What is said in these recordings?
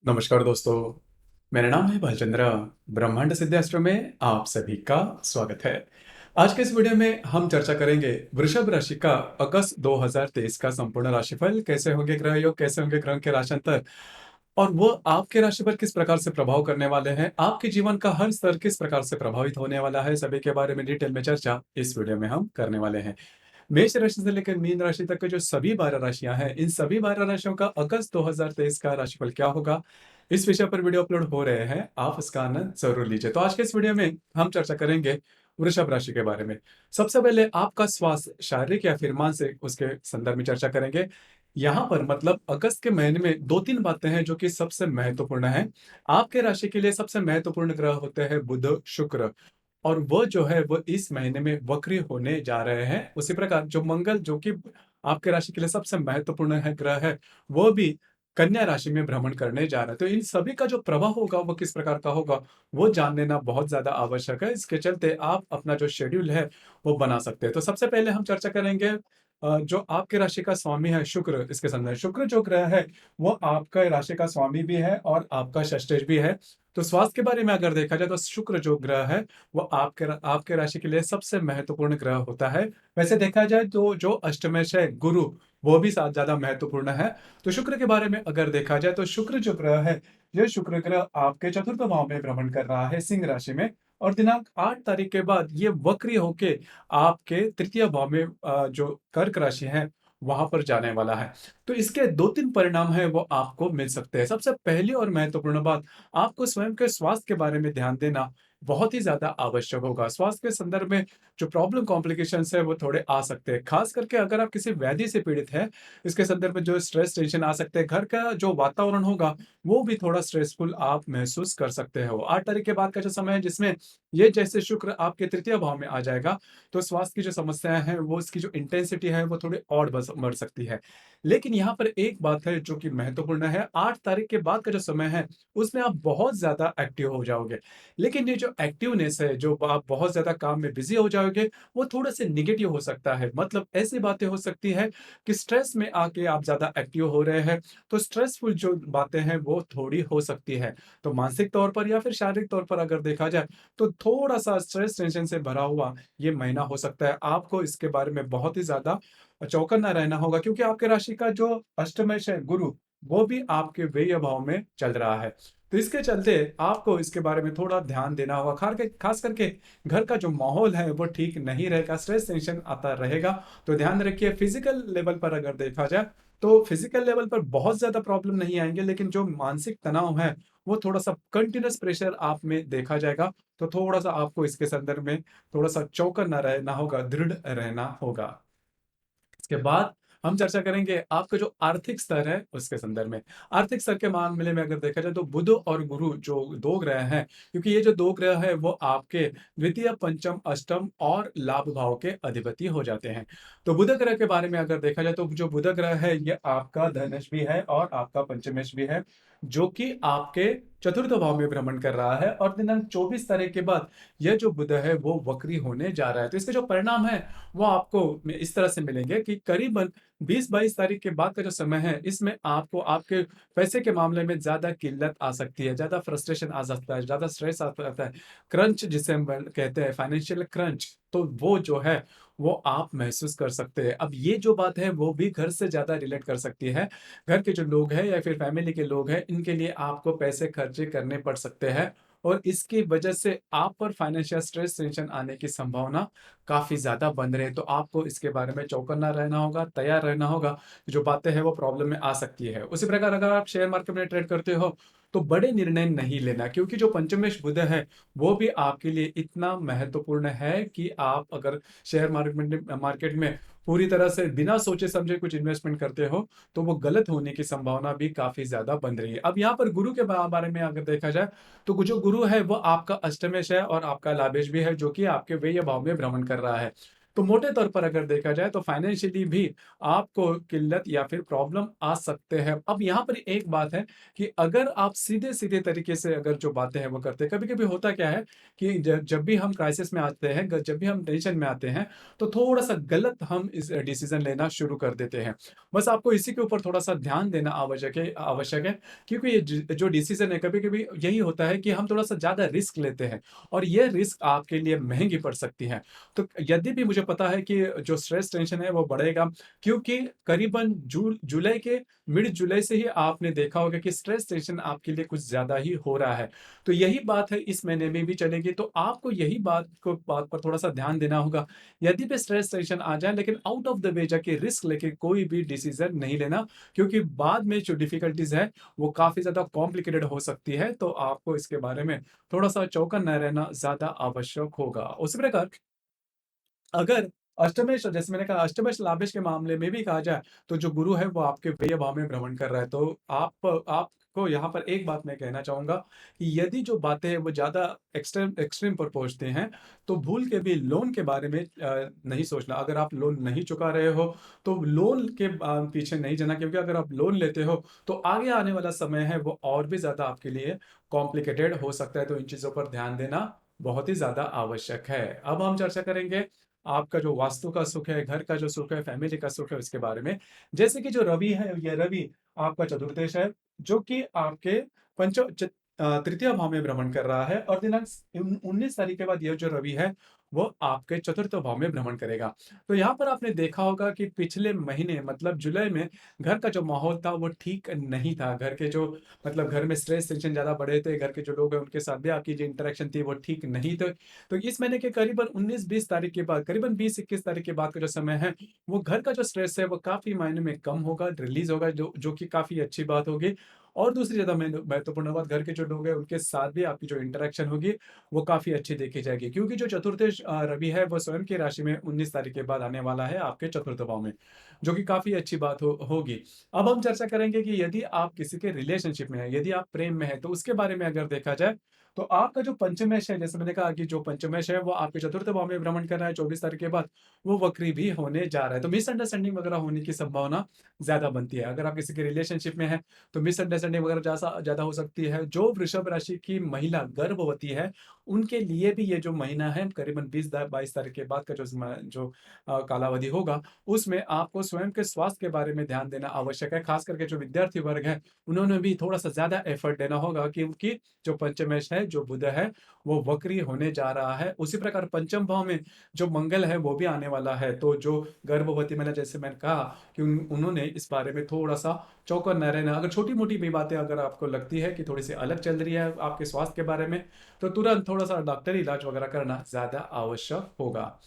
नमस्कार दोस्तों, मेरा नाम है भालचंद्र। ब्रह्मांड सिद्धास्त्र में आप सभी का स्वागत है। आज के इस वीडियो में हम चर्चा करेंगे वृषभ राशि का अगस्त 2023 का संपूर्ण राशिफल। कैसे होंगे ग्रह योग, कैसे होंगे ग्रह के राशांतर और वो आपके राशि पर किस प्रकार से प्रभाव करने वाले हैं, आपके जीवन का हर स्तर किस प्रकार से प्रभावित होने वाला है, सभी के बारे में डिटेल में चर्चा इस वीडियो में हम करने वाले हैं। मेष राशि से लेकर मीन राशि तक के जो सभी 12 राशियां हैं, इन सभी 12 राशियों का अगस्त 2023 का राशिफल क्या होगा, इस विषय पर वीडियो अपलोड हो रहे हैं। आप इसका आनंद जरूर लीजिए। तो आज के इस वीडियो में हम चर्चा करेंगे वृषभ राशि के बारे में। सबसे पहले आपका स्वास्थ्य, शारीरिक या फिर मानसिक, उसके संदर्भ में चर्चा करेंगे। यहाँ पर मतलब अगस्त के महीने में दो तीन बातें हैं जो कि सबसे महत्वपूर्ण है। आपके राशि के लिए सबसे महत्वपूर्ण ग्रह होते हैं बुध, शुक्र, और वो जो है वो इस महीने में वक्री होने जा रहे हैं। उसी प्रकार जो मंगल, जो कि आपके राशि के लिए सबसे महत्वपूर्ण है ग्रह है, वो भी कन्या राशि में भ्रमण करने जा रहा है। तो इन सभी का जो प्रभाव होगा वो किस प्रकार का होगा, वो जान लेना बहुत ज्यादा आवश्यक है। इसके चलते आप अपना जो शेड्यूल है वो बना सकते हैं। तो सबसे पहले हम चर्चा करेंगे जो आपके राशि का स्वामी है शुक्र। इसके संदर्भ शुक्र जो ग्रह है वो आपका राशि का स्वामी भी है और आपका षष्ठेश भी है। तो स्वास्थ्य के बारे में अगर देखा जाए तो शुक्र जो ग्रह है वो आपके राशि के लिए सबसे महत्वपूर्ण ग्रह होता है। वैसे देखा जाए तो जो अष्टमेश है गुरु, वो भी साथ ज्यादा महत्वपूर्ण है। तो शुक्र के बारे में अगर देखा जाए तो शुक्र जो ग्रह है, ये शुक्र ग्रह आपके चतुर्थ भाव में भ्रमण कर रहा है, सिंह राशि में। और दिनांक 8 तारीख के बाद ये वक्री होके आपके तृतीय भाव में जो कर्क राशि है वहां पर जाने वाला है। तो इसके दो तीन परिणाम है वो आपको मिल सकते हैं। सबसे पहली और महत्वपूर्ण बात, आपको स्वयं के स्वास्थ्य के बारे में ध्यान देना बहुत ही ज्यादा आवश्यक होगा। स्वास्थ्य के संदर्भ में जो प्रॉब्लम कॉम्प्लिकेशंस है वो थोड़े आ सकते हैं, खास करके अगर आप किसी व्याधि से पीड़ित है। इसके संदर्भ में जो स्ट्रेस टेंशन आ सकते हैं, घर का जो वातावरण होगा वो भी थोड़ा स्ट्रेसफुल आप महसूस कर सकते हो। 8 तारीख के बाद का जो समय है जिसमें ये जैसे शुक्र आपके तृतीय भाव में आ जाएगा, तो स्वास्थ्य की जो समस्याएं हैं वो इसकी जो इंटेंसिटी है वो थोड़ी और बढ़ सकती है। लेकिन यहाँ पर एक बात है जो कि महत्वपूर्ण है, 8 तारीख के बाद का जो समय है उसमें आप बहुत ज्यादा एक्टिव हो जाओगे। लेकिन ये जो एक्टिवनेस है, जो आप बहुत ज्यादा काम में बिजी हो जाओगे, वो थोड़ा से निगेटिव हो सकता है। मतलब ऐसी बातें हो सकती है कि स्ट्रेस में आके आप ज्यादा एक्टिव हो रहे हैं, तो स्ट्रेसफुल जो बातें हैं वो थोड़ी हो सकती है। तो मानसिक तौर पर या फिर शारीरिक तौर पर अगर देखा जाए तो थोड़ा सा स्ट्रेस टेंशन से भरा हुआ ये महीना हो सकता है। आपको इसके बारे में बहुत ही ज्यादा चौकन्ना रहना होगा, क्योंकि आपके राशि का जो अष्टमेश है गुरु, वो भी आपके व्यय भाव में चल रहा है। तो इसके चलते आपको इसके बारे में थोड़ा ध्यान देना होगा। खास करके घर का जो माहौल है वो ठीक नहीं रहेगा, स्ट्रेस टेंशन आता रहेगा। तो ध्यान रखिए। फिजिकल लेवल पर अगर देखा जाए तो फिजिकल लेवल पर बहुत ज्यादा प्रॉब्लम नहीं आएंगे, लेकिन जो मानसिक तनाव है वो थोड़ा सा कंटिन्यूस प्रेशर आप में देखा जाएगा। तो थोड़ा सा आपको इसके संदर्भ में थोड़ा सा चौकन्ना रहना होगा, दृढ़ रहना होगा। इसके बाद हम चर्चा करेंगे आपका जो आर्थिक स्तर है उसके संदर्भ में। आर्थिक स्तर के मामले में अगर देखा जाए तो बुध और गुरु जो दो ग्रह हैं, क्योंकि ये जो दो ग्रह है वो आपके द्वितीय, पंचम, अष्टम और लाभ भाव के अधिपति हो जाते हैं। तो बुध ग्रह के बारे में अगर देखा जाए तो जो बुध ग्रह है ये आपका धनेश भी है और आपका पंचमेश भी है, जो कि आपके चतुर्थ भाव में भ्रमण कर रहा है। और दिनांक 24 तारीख के बाद यह जो बुध है वो वक्री होने जा रहा है। तो इसके जो परिणाम है वो आपको इस तरह से मिलेंगे कि करीबन 20-22 तारीख के बाद का जो समय है इसमें आपको आपके पैसे के मामले में ज्यादा किल्लत आ सकती है, ज्यादा फ्रस्ट्रेशन आ सकता है, ज्यादा स्ट्रेस आ सकता है। क्रंच जिसे हम कहते हैं, फाइनेंशियल क्रंच, तो वो जो है वो आप महसूस कर सकते हैं। अब ये जो बात है वो भी घर से ज्यादा रिलेट कर सकती है। घर के जो लोग हैं या फिर फैमिली के लोग हैं, इनके लिए आपको पैसे खर्चे करने पड़ सकते हैं, और इसकी वजह से आप पर फाइनेंशियल स्ट्रेस टेंशन आने की संभावना काफी ज्यादा बन रहे हैं। तो आपको इसके बारे में चौकन्ना रहना होगा, तैयार रहना होगा। जो बातें हैं वो प्रॉब्लम में आ सकती है। उसी प्रकार अगर आप शेयर मार्केट में ट्रेड करते हो तो बड़े निर्णय नहीं लेना, क्योंकि जो पंचमेश बुध है वो भी आपके लिए इतना महत्वपूर्ण है कि आप अगर शेयर मार्केट में पूरी तरह से बिना सोचे समझे कुछ इन्वेस्टमेंट करते हो तो वो गलत होने की संभावना भी काफी ज्यादा बन रही है। अब यहाँ पर गुरु के बारे में अगर देखा जाए तो जो गुरु है वो आपका अष्टमेश है और आपका लाभेश भी है, जो कि आपके व्यय भाव में भ्रमण कर रहा है। तो मोटे तौर पर अगर देखा जाए तो फाइनेंशियली भी आपको किल्लत या फिर प्रॉब्लम आ सकते हैं। अब यहाँ पर एक बात है कि अगर आप सीधे-सीधे तरीके से अगर जो बातें हैं वो करते हैं, कभी-कभी होता क्या है कि जब भी हम क्राइसिस में आते हैं, जब भी हम टेंशन में आते हैं, तो थोड़ा-सा गलत हम इस डिसीज़न लेना शुरू कर देते हैं। बस आपको इसी के ऊपर थोड़ा-सा ध्यान देना आवश्यक है क्योंकि ये जो डिसीज़न है कभी-कभी यही होता है कि हम थोड़ा-सा ज़्यादा रिस्क लेते हैं और ये रिस्क आपके लिए महँगी पड़ सकती है। तो यदि भी मुझे पता है कि जो स्ट्रेस टेंशन है वो बढ़ेगा क्योंकि करीबन जुलाई के मिड जुलाई से ही आपने देखा होगा कि स्ट्रेस टेंशन आपके लिए कुछ ज़्यादा ही हो रहा है। तो यही बात है इस महीने में भी चलेगी, तो आपको यही बात पर थोड़ा-सा ध्यान देना होगा। यदि भी स्ट्रेस टेंशन आ जाए लेकिन आउट ऑफ द वे जाके रिस्क लेके कोई भी डिसीज़न नहीं लेना क्योंकि बाद में जो डिफ़िकल्टीज़ है वो काफ़ी ज़्यादा कॉम्प्लिकेटेड हो सकती है, तो आपको इसके बारे में थोड़ा-सा चौकन्ना रहना ज़्यादा आवश्यक होगा। उसी प्रकार अगर अष्टमेश जैसे मैंने कहा अष्टमेश लाभेश के मामले में भी कहा जाए, तो जो गुरु है वो आपके व्यय भाव में भ्रमण कर रहा है। तो आपको यहाँ पर एक बात मैं कहना चाहूँगा कि यदि जो बातें हैं वो ज़्यादा एक्सट्रीम एक्सट्रीम पर पहुँचते हैं, तो भूल के भी लोन के बारे में नहीं सोचना। अगर आप लोन नहीं चुका रहे हो, तो लोन के पीछे नहीं जाना क्योंकि अगर आप लोन लेते हो, तो आगे आने वाला समय है वो और भी ज़्यादा आपके लिए कॉम्प्लिकेटेड हो सकता है। तो इन चीज़ों पर ध्यान देना बहुत ही ज़्यादा आवश्यक है। अब हम चर्चा करेंगे आपका जो वास्तु का सुख है, घर का जो सुख है, फैमिली का सुख है, उसके बारे में। जैसे कि जो रवि है, ये रवि आपका चतुर्दश है, जो कि आपके तृतीय भाव में भ्रमण कर रहा है और दिनांक 19 तारीख के बाद ये जो रवि है, वो आपके चतुर्थ भाव में भ्रमण करेगा। तो यहाँ पर आपने देखा होगा कि पिछले महीने मतलब जुलाई में घर का जो माहौल था, वो ठीक नहीं था। घर के जो मतलब घर में स्ट्रेस, टेंशन ज़्यादा बढ़े थे, घर के जो लोग हैं, उनके साथ भी आपकी जो इंटरेक्शन थी, वो ठीक नहीं थे। तो इस महीने के करीबन 19-20 तारीख के बाद करीबन 20-21 तारीख के बाद का जो समय है, वो घर का जो स्ट्रेस है वो काफ़ी मायने में कम होगा, रिलीज़ होगा जो कि काफ़ी अच्छी बात होगी। और दूसरी ज़्यादा महत्वपूर्ण बात घर के जो लोग हैं उनके साथ भी आपकी जो इंटरेक्शन होगी, वो काफ़ी अच्छी देखी जाएगी। क्योंकि जो चतुर्थेश रवि है वो स्वयं की राशि में 19 तारीख के बाद आने वाला है आपके चतुर्थ भाव में, जो कि काफ़ी अच्छी बात होगी। अब हम चर्चा करेंगे कि यदि आप किसी के रिलेशनशिप में हैं, यदि आप प्रेम में हैं, तो उसके बारे में अगर देखा जाए तो आपका जो पंचमेश है, जैसे मैंने कहा कि जो पंचमेश है, वो आपके चतुर्थ भाव में भ्रमण कर रहा है 24 तारीख के बाद, वो वक्री भी होने जा रहा है। तो मिसअंडरस्टैंडिंग वगैरह होने की संभावना ज़्यादा बनती है। अगर आप किसी के रिलेशनशिप में हैं, तो मिसअंडरस्टैंडिंग वगैरह ज़्यादा हो सकती है। जो वृषभ राशि की महिला गर्भवती है, उनके लिए भी ये जो महीना है, करीबन 22 तारीख के बाद का कालावधि होगा, उसमें आपको स्वयं के स्वास्थ्य के बारे में ध्यान देना आवश्यक है। खास करके जो विद्यार्थी वर्ग है, उन्होंने भी थोड़ा-सा ज़्यादा एफर्ट देना होगा क्योंकि जो पंचमेश है, जो बुध है, वो वक्री होने जा रहा है। उसी प्रकार पंचम भाव में जो मंगल है, वो भी आने वाला है। तो जो गर्भवती महिला जैसे मैंने कहा कि उन्होंने इस बारे में थोड़ा-सा चौकन्ना रहना। अगर छोटी-मोटी भी बातें अगर आपको लगती है कि थोड़ी-सी अलग चल रही है आपके स्वास्थ्य के बारे में, तो तुरंत थोड़ा-सा डॉक्टरी इलाज वगैरह करना ज़्यादा आवश्यक होगा।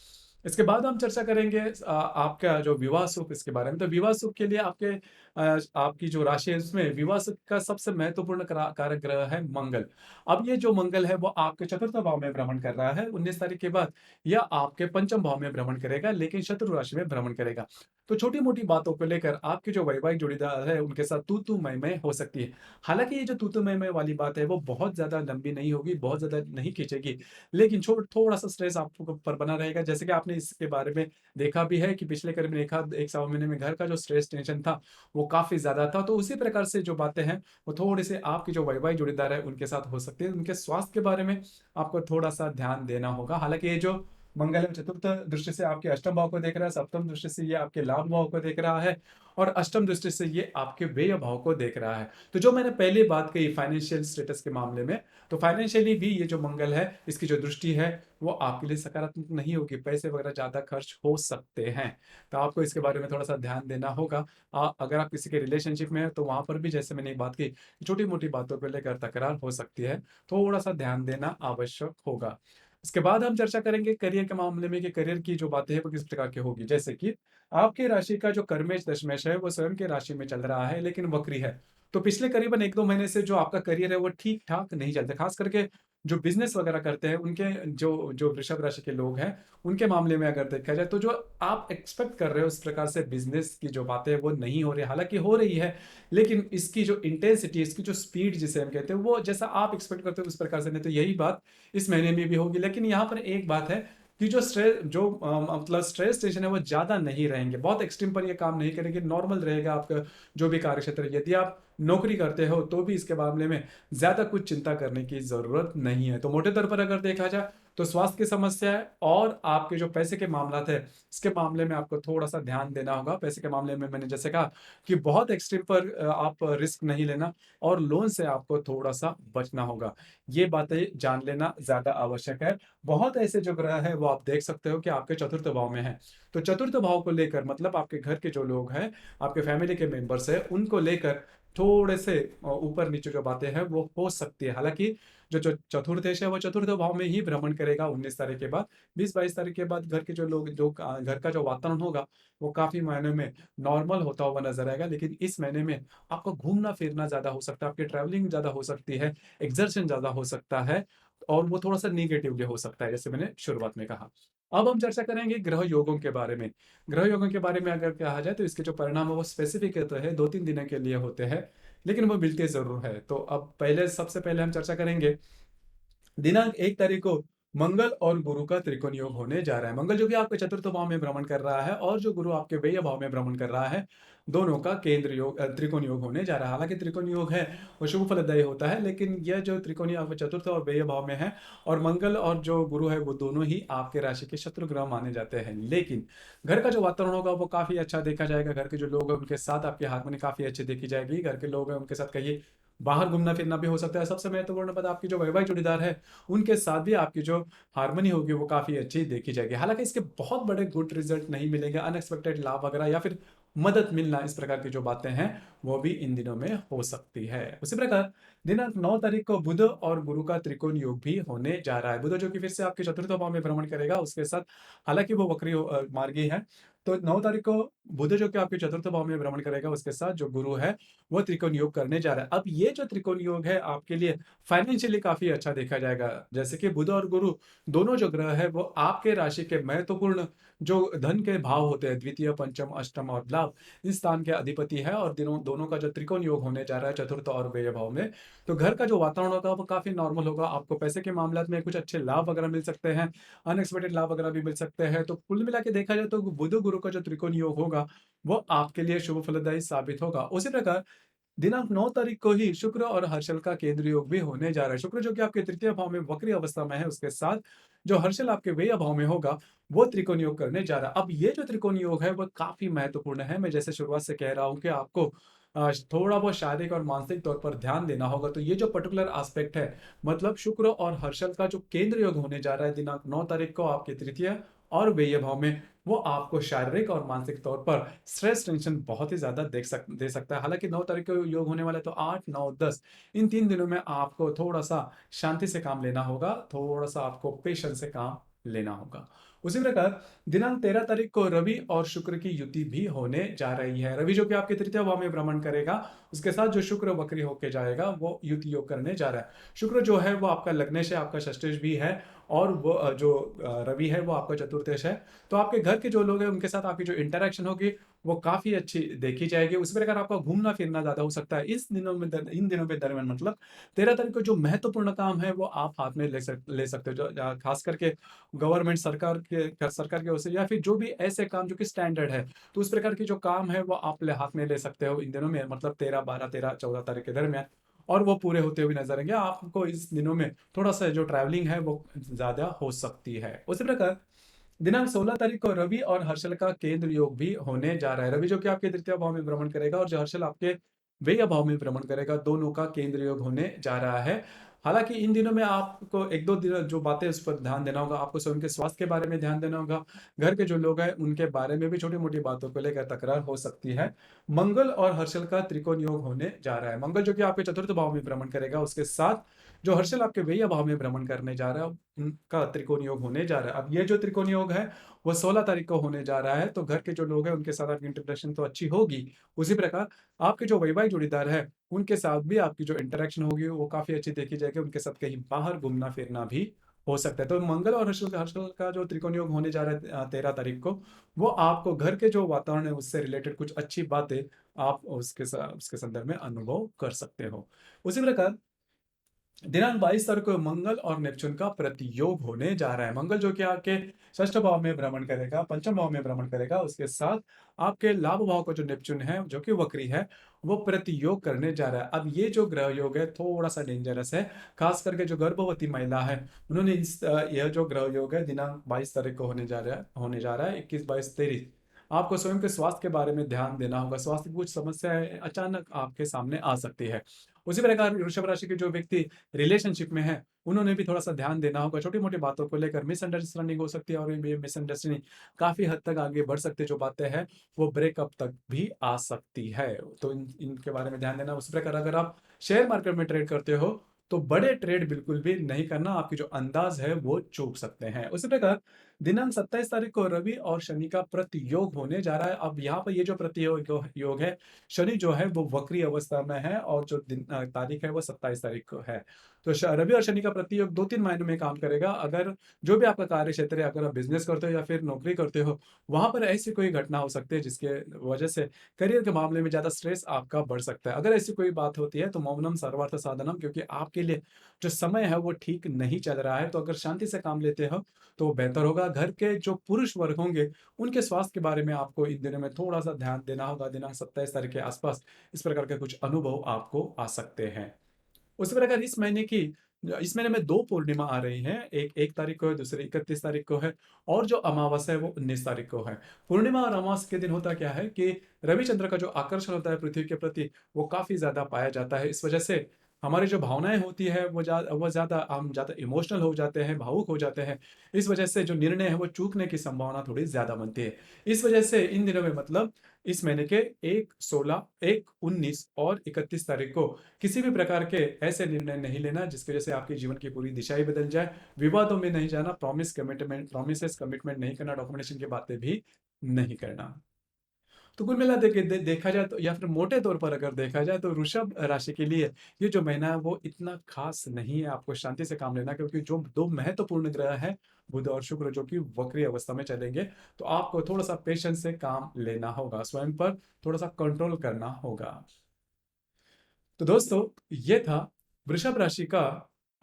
इसके बाद हम चर्चा करेंगे आपका जो विवाह सुख इसके बारे में। तो विवाह सुख के लिए आपकी जो राशि है उसमें विवाह सुख का सबसे महत्वपूर्ण कारक ग्रह है मंगल। अब ये जो मंगल है वो आपके चतुर्थ भाव में भ्रमण कर रहा है 19 तारीख के बाद या आपके पंचम भाव में भ्रमण करेगा लेकिन शत्रु राशि में भ्रमण करेगा। तो छोटी-मोटी बातों को लेकर आपके जो वैवाहिक जोड़ीदार है उनके साथ तू-तू मैं-मैं हो सकती है। हालाँकि ये जो तू-तू मैं-मैं वाली बात है वो बहुत ज़्यादा लंबी नहीं होगी, बहुत ज़्यादा नहीं खींचेगी। लेकिन थोड़ा-सा स्ट्रेस आपको ऊपर बना रहेगा। जैसे कि आपने इसके बारे में देखा भी है कि पिछले करीबन 1 सवा महीने में घर का जो स्ट्रेस टेंशन था, वो काफ़ी ज़्यादा था। तो उसी प्रकार से जो बातें हैं, वो थोड़े-से आपके जो वैवाहिक जोड़ीदार है, उनके साथ हो सकती है। उनके स्वास्थ्य के बारे में आपको थोड़ा-सा ध्यान देना होगा। हालाँकि ये जो मंगल है, चतुर्थ दृष्टि से आपके अष्टम भाव को देख रहा है, सप्तम दृष्टि से ये आपके लाभ भाव को देख रहा है और अष्टम दृष्टि से ये आपके व्यय भाव को देख रहा है। तो जो मैंने पहले बात कही फाइनेंशियल स्टेटस के मामले में, तो फाइनेंशियली भी ये जो मंगल है, इसकी जो दृष्टि है, वो आपके लिए सकारात्मक नहीं होगी, पैसे वगैरह ज़्यादा खर्च हो सकते हैं। तो आपको इसके बारे में थोड़ा-सा ध्यान देना होगा। अगर आप किसी के रिलेशनशिप में हैं, तो वहाँ पर भी जैसे मैंने एक बात की, छोटी-मोटी बातों को लेकर तकरार हो सकती है, थोड़ा-सा ध्यान देना आवश्यक होगा। इसके बाद हम चर्चा करेंगे करियर के मामले में कि करियर की जो बातें हैं, वो किस प्रकार की होगी। जैसे कि आपकी राशि का जो कर्मेश दशमेश है, वो स्वयं की राशि में चल रहा है, लेकिन वक्री है। तो पिछले करीबन 1-2 महीने से जो आपका करियर है, वो ठीक-ठाक नहीं चलता। खास करके जो बिज़नेस वगैरह करते हैं, उनके जो जो वृषभ राशि के लोग हैं, उनके मामले में अगर देखा जाए, तो जो आप एक्सपेक्ट कर रहे हो, उस प्रकार से बिज़नेस की जो बातें हैं, वो नहीं हो रही है। हालाँकि हो रही है, लेकिन इसकी जो इंटेंसिटी, इसकी जो स्पीड जिसे हम कहते हैं, वो जैसा आप एक्सपेक्ट करते हो, उस प्रकार से नहीं। तो यही बात इस महीने में भी होगी। लेकिन यहाँ पर एक बात है कि मतलब स्ट्रेस टेंशन है वो ज़्यादा नहीं रहेंगे, बहुत एक्सट्रीम पर ये काम नहीं करेंगे, नॉर्मल रहेगा आपका जो भी कार्यक्षेत्र है। यदि आप नौकरी करते हो तो भी इसके मामले में ज़्यादा कुछ चिंता करने की ज़रूरत नहीं है। तो मोटे तौर पर अगर देखा जाए तो स्वास्थ्य की समस्या है और आपके जो पैसे के मामलात है, इसके मामले में आपको थोड़ा-सा ध्यान देना होगा। पैसे के मामले में मैंने जैसे कहा कि बहुत एक्सट्रीम पर आप रिस्क नहीं लेना और लोन से आपको थोड़ा-सा बचना होगा। ये बातें जान लेना ज़्यादा आवश्यक है। बहुत ऐसे जो ग्रह हैं वो आप देख सकते हो कि आपके चतुर्थ भाव में हैं। तो चतुर्थ भाव को लेकर मतलब आपके घर के जो लोग हैं, आपके फैमिली के मेंबर्स हैं, उनको लेकर थोड़े से ऊपर-नीचे जो बातें हैं वो हो सकती है। हालाँकि जो जो चतुर्थेश है वो चतुर्थ भाव में ही भ्रमण करेगा 19 तारीख के बाद। 20-22 तारीख के बाद घर के जो लोग घर का जो वातावरण होगा वो काफ़ी मायनों में नॉर्मल होता हुआ नज़र आएगा। लेकिन इस महीने में आपको घूमना-फिरना ज़्यादा हो सकता है, आपकी ट्रैवलिंग ज़्यादा हो सकती है, एक्सर्शन ज़्यादा हो सकता है और वो थोड़ा-सा नेगेटिवली हो सकता है, जैसे मैंने शुरुआत में कहा। अब हम चर्चा करेंगे ग्रह योगों के बारे में। ग्रह योगों के बारे में अगर कहा जाए तो इसके जो परिणाम है वो स्पेसिफिक तो है, 2-3 दिनों के लिए होते हैं, लेकिन वो मिलते ज़रूर हैं। तो अब सबसे पहले हम चर्चा करेंगे दिनांक 1 तारीख को मंगल और गुरु का त्रिकोण योग होने जा रहा है। मंगल जो कि आपके चतुर्थ भाव में भ्रमण कर रहा है और जो गुरु आपके व्यय भाव में भ्रमण कर रहा है, दोनों का त्रिकोण योग होने जा रहा है। हालाँकि त्रिकोण योग है, वो शुभ फलदायी होता है, लेकिन यह जो त्रिकोणीय आपके चतुर्थ और व्यय भाव में है और मंगल और जो गुरु है, वो दोनों ही आपके राशि के शत्रु ग्रह माने जाते हैं। लेकिन घर का जो वातावरण होगा, वो काफ़ी अच्छा देखा जाएगा। घर के जो लोग हैं, उनके साथ आपकी हार्मनी काफ़ी अच्छी देखी जाएगी। घर के लोग हैं, उनके साथ कहिए बाहर घूमना-फिरना भी हो सकता है। सबसे महत्वपूर्ण बात आपकी जो वैवाहिक जोड़ीदार है, उनके साथ भी आपकी जो हार्मनी होगी वो काफ़ी अच्छी देखी जाएगी। हालाँकि इसके बहुत बड़े गुड रिज़ल्ट नहीं मिलेंगे, अनएक्सपेक्टेड लाभ वगैरह या फिर मदद मिलना इस प्रकार की जो बातें हैं, वो भी इन दिनों में हो सकती है। उसी प्रकार दिनांक 9 तारीख को बुध और गुरु का त्रिकोण योग भी होने जा रहा है। बुध जो कि फिर से आपके चतुर्थ भाव में भ्रमण करेगा, उसके साथ हालाँकि वो मार्गी है, तो 9 तारीख को बुध जो कि आपके चतुर्थ भाव में भ्रमण करेगा, उसके साथ जो गुरु है, वो त्रिकोण योग करने जा रहा है। अब ये जो त्रिकोण योग है आपके लिए फाइनेंशियली काफ़ी अच्छा देखा जाएगा। जैसे कि बुध और गुरु दोनों जो ग्रह हैं वो आपके राशि के महत्वपूर्ण जो धन के भाव होते हैं द्वितीय, पंचम, अष्टम और लाभ, इस स्थान के अधिपति है और दिनों दोनों का जो त्रिकोण योग होने जा रहा है चतुर्थ और व्यय भाव में, तो घर का जो वातावरण होगा वो काफ़ी नॉर्मल होगा। आपको पैसे के मामलात में कुछ अच्छे लाभ वगैरह मिल सकते हैं, अनएक्सपेक्टेड लाभ वगैरह भी मिल सकते हैं। तो कुल मिला के देखा जाए तो बुध, गुरु का जो त्रिकोण योग होगा, वो आपके लिए शुभ फलदायी साबित होगा। उसी प्रकार दिनांक 9 तारीख को ही शुक्र और हर्षल का केंद्र योग भी होने जा रहा है। शुक्र जो कि आपके तृतीय भाव में वक्री अवस्था में है, उसके साथ जो हर्षल आपके व्यय भाव में होगा, वो त्रिकोण योग करने जा रहा है। अब ये जो त्रिकोण योग है, वो काफ़ी महत्वपूर्ण है। मैं जैसे शुरुआत से कह रहा हूँ कि आपको थोड़ा बहुत शारीरिक और मानसिक तौर पर ध्यान देना होगा। तो ये जो पर्टिकुलर एस्पेक्ट है, मतलब शुक्र और हर्षल का जो केंद्र योग होने जा रहा है दिनांक 9 तारीख को आपके तृतीय और व्यय भाव में, वो आपको शारीरिक और मानसिक तौर पर स्ट्रेस टेंशन बहुत ही ज़्यादा दे सकता है। हालाँकि 9 तारीख को योग होने वाला है तो 8, 9, 10 इन 3 दिनों में आपको थोड़ा-सा शांति से काम लेना होगा, थोड़ा-सा आपको पेशेंस से काम लेना होगा। उसी प्रकार दिनांक 13 तारीख को रवि और शुक्र की युति भी होने जा रही है। रवि जो कि आपके तृतीय भाव में भ्रमण करेगा, उसके साथ जो शुक्र वक्री होके जाएगा, वो युति योग करने जा रहा है। शुक्र जो है वो आपका लग्नेश है, आपका षष्ठेश भी है और वो रवि है वो आपका चतुर्थेश है। तो आपके घर के जो लोग हैं उनके साथ आपकी जो इंटरैक्शन होगी वो काफ़ी अच्छी देखी जाएगी। उसी प्रकार आपका घूमना-फिरना ज़्यादा हो सकता है। इन दिनों के दरमियान मतलब 13 तारीख को जो महत्वपूर्ण काम है वो आप हाथ में ले सकते हो। जो ख़ास करके गवर्नमेंट सरकार की ओर से या फिर जो भी ऐसे काम जो कि स्टैंडर्ड है, तो उस प्रकार के जो काम है वो आप ले हाथ में ले सकते हो इन दिनों में मतलब 13, 12, 13, 14 तारीख के दरमियान और वो पूरे होते हुए नज़र आएँगे। आपको इस दिनों में थोड़ा-सा जो ट्रैवलिंग है वो ज़्यादा हो सकती है। उसी प्रकार दिनांक 16 तारीख को रवि और हर्षल का केंद्र योग भी होने जा रहा है। रवि जो कि आपके तृतीय भाव में भ्रमण करेगा और जो हर्षल आपके व्यय भाव में भ्रमण करेगा, दोनों का केंद्र योग होने जा रहा है। हालाँकि इन दिनों में आपको 1-2 दिन जो बातें उस पर ध्यान देना होगा, आपको स्वयं के स्वास्थ्य के बारे में ध्यान देना होगा। घर के जो लोग हैं, उनके बारे में भी छोटी-मोटी बातों को लेकर तकरार हो सकती है। मंगल और हर्षल का त्रिकोण योग होने जा रहा है। मंगल जो कि आपके चतुर्थ भाव में भ्रमण करेगा, उसके साथ जो हर्षल आपके व्यय भाव में भ्रमण करने जा रहा है, उनका त्रिकोण योग होने जा रहा है। अब ये जो त्रिकोण योग है, वो 16 तारीख को होने जा रहा है, तो घर के जो लोग हैं, उनके साथ आपकी इंटरेक्शन तो अच्छी होगी। उसी प्रकार आपके जो वैवाहिक जोड़ीदार है, उनके साथ भी आपकी जो इंटरेक्शन होगी, वो काफ़ी अच्छी देखी जाएगी। उनके साथ कहीं बाहर घूमना-फिरना भी हो सकता है। तो मंगल और हर्षल का जो त्रिकोण योग होने जा रहा है 13 तारीख को, वो आपको घर के जो वातावरण है, उससे रिलेटेड कुछ अच्छी बातें आप उसके संदर्भ में अनुभव कर सकते हो। उसी प्रकार दिनांक 22 तारीख को मंगल और नेपच्यून का प्रतियोग होने जा रहा है। मंगल जो कि आपके षष्ठ भाव में भ्रमण करेगा, पंचम भाव में भ्रमण करेगा, उसके साथ आपके लाभ भाव का जो नेपच्यून है, जो कि वक्री है, वो प्रतियोग करने जा रहा है। अब ये जो ग्रह योग है थोड़ा-सा डेंजरस है, खास करके जो गर्भवती महिला है, उन्होंने यह जो ग्रह योग है दिनांक 22 तारीख को होने जा रहा है 21, 22, 23। आपको स्वयं के स्वास्थ्य के बारे में ध्यान देना होगा। स्वास्थ्य की कुछ समस्याएँ अचानक आपके सामने आ सकती है। उसी प्रकार वृषभ राशि के जो व्यक्ति रिलेशनशिप में है, उन्होंने भी थोड़ा-सा ध्यान देना होगा। छोटी-मोटी बातों को लेकर मिसअंडरस्टैंडिंग हो सकती है और ये मिसअंडरस्टैंडिंग काफ़ी हद तक आगे बढ़ सकती है। जो बातें हैं, वो ब्रेकअप तक भी आ सकती है। तो इनके बारे में ध्यान देना। उसी प्रकार अगर आप शेयर मार्केट में ट्रेड करते हो, तो बड़े ट्रेड बिल्कुल भी नहीं करना। आपकी जो अंदाज़ है, वो चूक सकते हैं। उसी प्रकार दिनांक 27 तारीख को रवि और शनि का प्रतियोग होने जा रहा है। अब यहाँ पर ये जो प्रतियोग योग है, शनि जो है वो वक्री अवस्था में है और जो तारीख है वो 27 तारीख को है। तो रवि और शनि का प्रतियोग 2-3 मायनों में काम करेगा। अगर जो भी आपका कार्य क्षेत्र है, अगर आप बिजनेस करते हो या फिर नौकरी करते हो, वहां पर ऐसी कोई घटना हो सकती है जिसके वजह से करियर के मामले में ज्यादा स्ट्रेस आपका बढ़ सकता है। अगर ऐसी कोई बात होती है तो मौनम सर्वार्थ साधनम, क्योंकि आपके लिए जो समय है वो ठीक नहीं चल रहा है। तो अगर शांति से काम लेते हो तो बेहतर होगा। घर के जो पुरुष वर्ग होंगे, उनके स्वास्थ्य के बारे में आपको इन दिनों में थोड़ा-सा ध्यान देना होगा। दिनांक 27 तारीख के आसपास इस प्रकार के कुछ अनुभव आपको आ सकते हैं। उसी प्रकार इस महीने में 2 पूर्णिमा आ रही हैं। एक 1 तारीख को है, दूसरी 31 तारीख को है और जो अमावस्या है वो 19 तारीख को है। पूर्णिमा और अमावस्या के दिन होता क्या है कि रविचंद्र का जो आकर्षण होता है पृथ्वी के प्रति, वो काफ़ी ज़्यादा पाया जाता है। इस वजह से हमारी जो भावनाएँ होती हैं वो ज़्यादा हम ज़्यादा इमोशनल हो जाते हैं, भावुक हो जाते हैं। इस वजह से जो निर्णय है वो चूकने की संभावना थोड़ी ज़्यादा बनती है। इस वजह से इन दिनों में मतलब इस महीने के 1, 16, 1, 19 और 31 तारीख को किसी भी प्रकार के ऐसे निर्णय नहीं लेना जिसकी वजह से आपके जीवन की पूरी दिशा ही बदल जाए। विवादों में नहीं जाना, प्रॉमिसेस कमिटमेंट नहीं करना, डॉक्यूमेंटेशन की बातें भी नहीं करना। तो कुल मिला देखा जाए तो या फिर मोटे तौर पर अगर देखा जाए तो वृषभ राशि के लिए ये जो महीना है वो इतना खास नहीं है। आपको शांति से काम लेना, क्योंकि जो 2 महत्वपूर्ण ग्रह हैं, बुध और शुक्र, जो कि वक्री अवस्था में चलेंगे। तो आपको थोड़ा-सा पेशेंस से काम लेना होगा, स्वयं पर थोड़ा-सा कंट्रोल करना होगा। तो दोस्तों, ये था वृषभ राशि का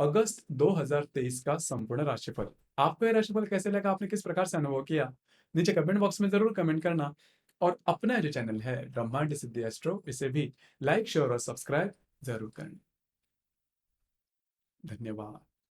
अगस्त 2023 का संपूर्ण राशिफल। आपको ये राशिफल कैसे लगा? आपने किस प्रकार से अनुभव किया? नीचे कमेंट बॉक्स में ज़रूर कमेंट करना और अपना जो चैनल है ब्रह्मांड सिद्धि एस्ट्रो, इसे भी लाइक, शेयर और सब्सक्राइब ज़रूर करना। धन्यवाद।